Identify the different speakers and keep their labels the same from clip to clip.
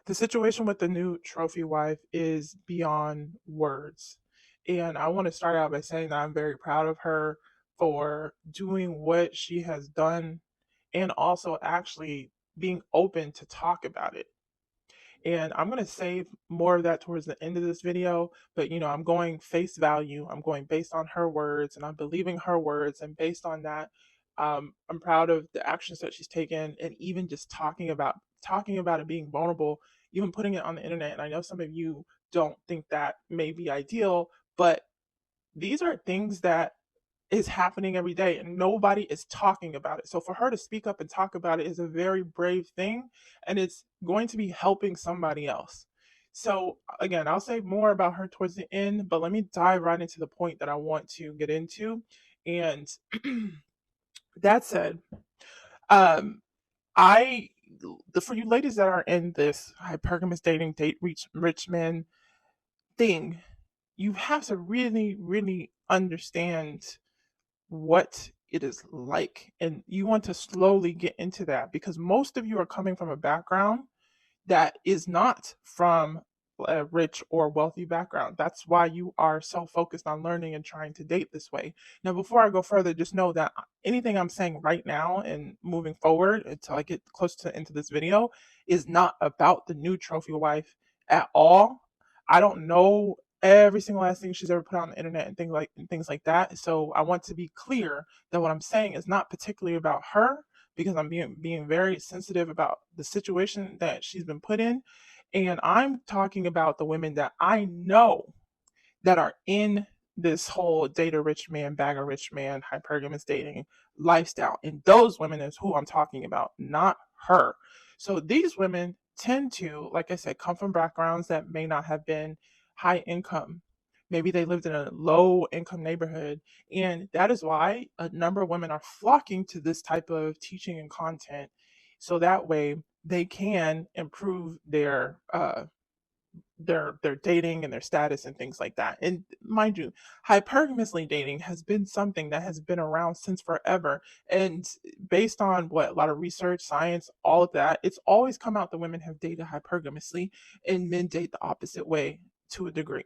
Speaker 1: The situation with the new trophy wife is beyond words. And I want to start out by saying that I'm very proud of her for doing what she has done and also actually being open to talk about it. And I'm going to save more of that towards the end of this video, but I'm going face value. I'm going based on her words and I'm believing her words. And based on that, I'm proud of the actions that she's taken and even just talking about it, being vulnerable, even putting it on the internet. And I know some of you don't think that may be ideal, but these are things that is happening every day and nobody is talking about it. So for her to speak up and talk about it is a very brave thing and it's going to be helping somebody else. So again, I'll say more about her towards the end, but let me dive right into the point that I want to get into. And that said, um I for you ladies that are in this hypergamous dating date rich men thing, you have to really, really understand what it is like. And you want to slowly get into that because most of you are coming from a background that is not from a rich or wealthy background. That's why you are so focused on learning and trying to date this way. Now, before I go further, just know that anything I'm saying right now and moving forward until I get close to into this video is not about the new trophy wife at all. I don't know every single last thing she's ever put on the internet and things like that. So I want to be clear that what I'm saying is not particularly about her because I'm being very sensitive about the situation that she's been put in. And I'm talking about the women that I know that are in this whole date a rich man, bag a rich man, hypergamous dating lifestyle. And those women is who I'm talking about, not her. So these women tend to, like I said, come from backgrounds that may not have been high income. Maybe they lived in a low income neighborhood. And that is why a number of women are flocking to this type of teaching and content. So that way they can improve their dating and their status and things like that. And mind you, hypergamously dating has been something that has been around since forever. And based on what a lot of research, science, all of that, it's always come out that women have dated hypergamously and men date the opposite way to a degree.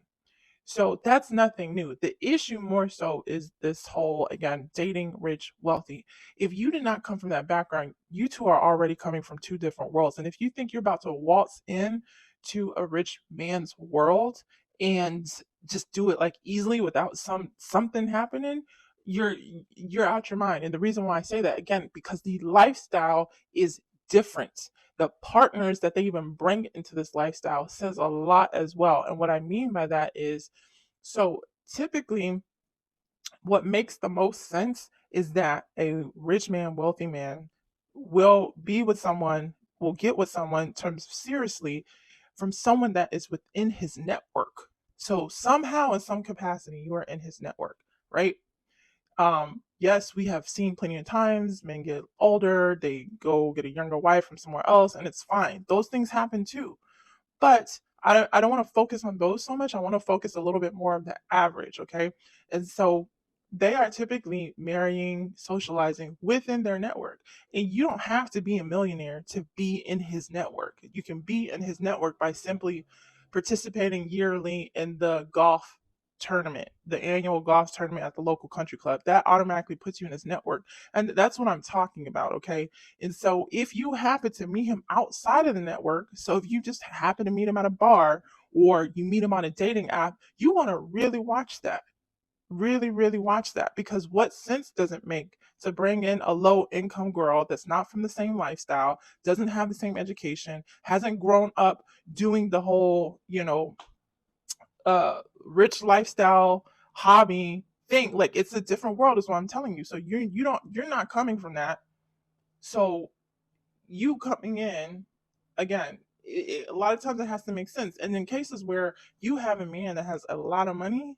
Speaker 1: So that's nothing new. The issue more so is this whole, again, dating rich, wealthy. If you did not come from that background, you two are already coming from two different worlds. And if you think you're about to waltz in to a rich man's world and just do it like easily without something happening, you're you're out your mind. And the reason why I say that again, because the lifestyle is different. The partners that they even bring into this lifestyle says a lot as well. And what I mean by that is, so typically what makes the most sense is that a rich man, wealthy man will be with someone, will get with someone in terms of seriously from someone that is within his network. So somehow in some capacity you are in his network, right? Yes, we have seen plenty of times men get older, they go get a younger wife from somewhere else, and it's fine. Those things happen too. But I don't want to focus on those so much. I want to focus a little bit more on the average, okay? And so they are typically marrying, socializing within their network. And you don't have to be a millionaire to be in his network. You can be in his network by simply participating yearly in the golf tournament, the annual golf tournament at the local country club. That automatically puts you in his network. And that's what I'm talking about, okay? And so if you happen to meet him outside of the network, so if you just happen to meet him at a bar or you meet him on a dating app, you want to really watch that. Really, really watch that because what sense does it make to bring in a low income girl that's not from the same lifestyle, doesn't have the same education, hasn't grown up doing the whole, rich lifestyle hobby thing. Like it's a different world is what I'm telling you. So you're not coming from that. So you coming in again, a lot of times it has to make sense. And in cases where you have a man that has a lot of money,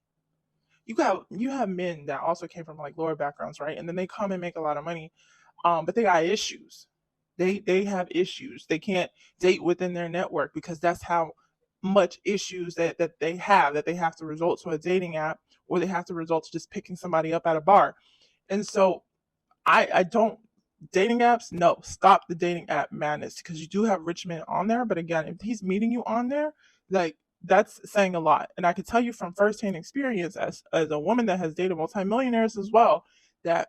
Speaker 1: you have men that also came from like lower backgrounds, right? And then they come and make a lot of money, but they got issues. They have issues. They can't date within their network because that's how much issues that they have to resort to a dating app or they have to resort to just picking somebody up at a bar. And so I don't. dating apps, no, stop the dating app madness, because you do have rich men on there. But again, if he's meeting you on there, like, that's saying a lot. And I can tell you from firsthand experience, as a woman that has dated multimillionaires as well, that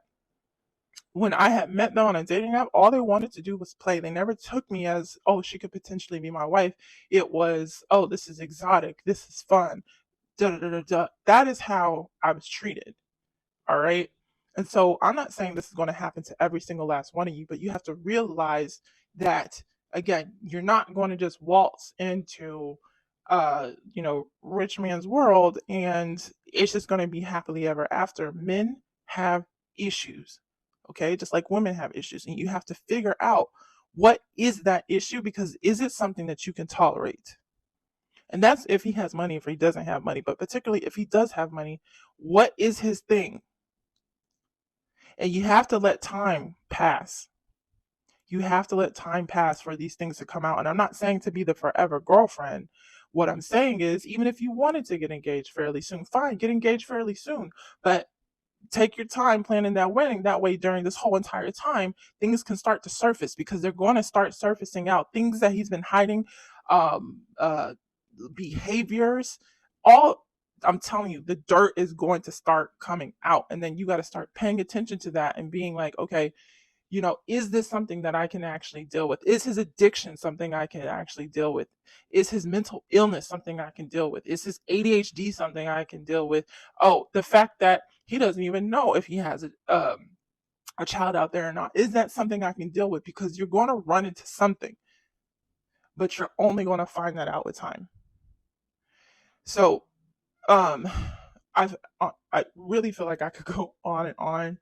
Speaker 1: when I had met them on a dating app, all they wanted to do was play. They never took me as, oh, she could potentially be my wife. It was, oh, this is exotic, this is fun, da da da da. Da. That is how I was treated. All right. And so I'm not saying this is going to happen to every single last one of you, but you have to realize that, again, you're not going to just waltz into rich man's world and it's just going to be happily ever after. Men have issues. Okay? Just like women have issues, and you have to figure out what is that issue, because is it something that you can tolerate? And that's if he has money, if he doesn't have money, but particularly if he does have money, what is his thing? And you have to let time pass. You have to let time pass for these things to come out. And I'm not saying to be the forever girlfriend. What I'm saying is, even if you wanted to get engaged fairly soon, fine, get engaged fairly soon. But take your time planning that wedding. That way, during this whole entire time, things can start to surface, because they're going to start surfacing out things that he's been hiding, um, uh, behaviors, all. I'm telling you, the dirt is going to start coming out. And then you got to start paying attention to that and being like, okay, is this something that I can actually deal with? Is his addiction something I can actually deal with? Is his mental illness something I can deal with? Is his ADHD something I can deal with? Oh, the fact that he doesn't even know if he has a child out there or not. Is that something I can deal with? Because you're going to run into something, but you're only going to find that out with time. So, um, I really feel like I could go on and on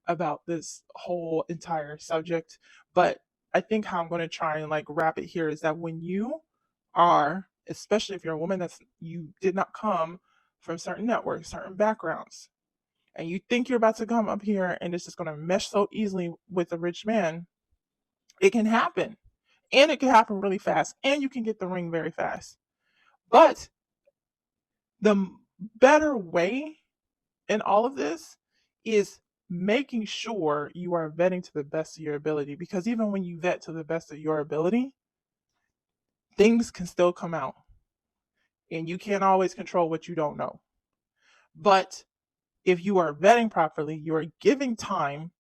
Speaker 1: about this whole entire subject, but I think how I'm going to try and like wrap it here is that when you are, especially if you're a woman that's you did not come from certain networks, certain backgrounds, and you think you're about to come up here and it's just going to mesh so easily with a rich man, it can happen. And it can happen really fast, and you can get the ring very fast. But the better way in all of this is making sure you are vetting to the best of your ability, because even when you vet to the best of your ability, things can still come out, and you can't always control what you don't know. But if you are vetting properly, you are giving time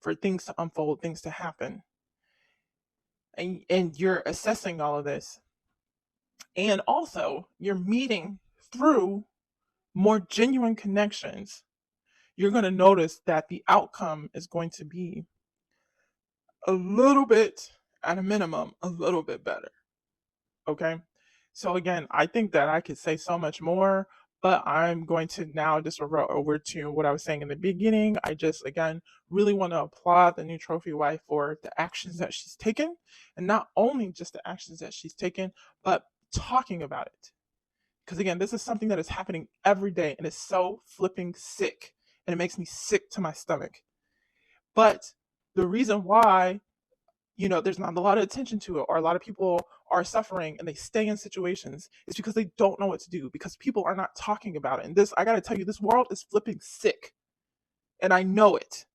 Speaker 1: for things to unfold, things to happen, and you're assessing all of this, and also you're meeting through more genuine connections, you're going to notice that the outcome is going to be a little bit, at a minimum, a little bit better. Okay. So again, I think that I could say so much more, but I'm going to now just revert over to what I was saying in the beginning. I just, again, really want to applaud the new trophy wife for the actions that she's taken, and not only just the actions that she's taken, but talking about it. Because again, this is something that is happening every day, and it's so flipping sick, and it makes me sick to my stomach. But the reason why there's not a lot of attention to it, or a lot of people are suffering and they stay in situations, is because they don't know what to do, because people are not talking about it. And this, I got to tell you, this world is flipping sick, and I know it.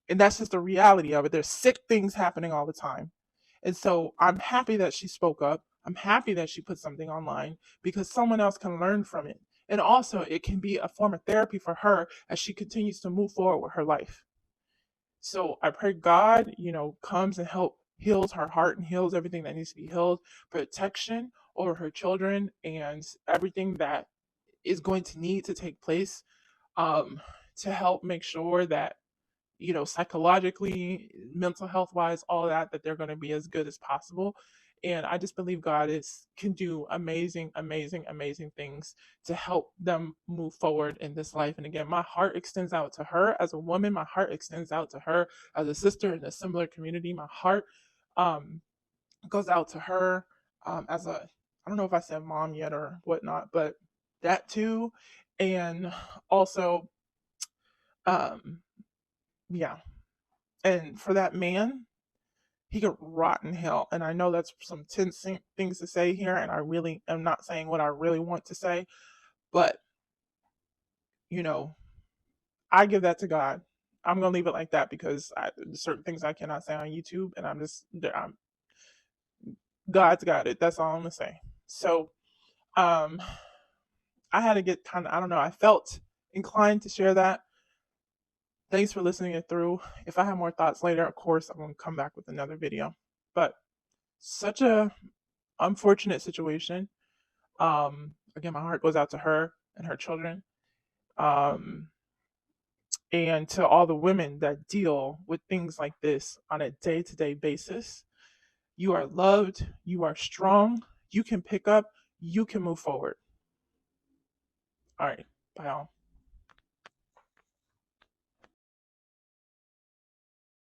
Speaker 1: And that's just the reality of it. There's sick things happening all the time. And so I'm happy that she spoke up. I'm happy that she put something online, because someone else can learn from it. And also, it can be a form of therapy for her as she continues to move forward with her life. So I pray God, comes and heals her heart and heals everything that needs to be healed, protection over her children and everything that is going to need to take place, um, to help make sure that, psychologically, mental health wise, all that they're going to be as good as possible. And I just believe God is can do amazing, amazing, amazing things to help them move forward in this life. And again, my heart extends out to her as a woman. My heart extends out to her as a sister in a similar community. My heart um, goes out to her as a, I don't know if I said mom yet or whatnot, but that too. And also, um, yeah. And for that man, he could rot in hell. And I know that's some tense things to say here, and I really am not saying what I really want to say, but you know, I give that to God. I'm gonna leave it like that because certain things I cannot say on YouTube, and God's got it. That's all I'm gonna say. So, um, I had to get kind of, I don't know, I felt inclined to share that. Thanks for listening it through. If I have more thoughts later, of course, I'm gonna come back with another video. But such a unfortunate situation. Again, my heart goes out to her and her children. Um, and to all the women that deal with things like this on a day-to-day basis. You are loved, you are strong, you can pick up, you can move forward. All right, bye all.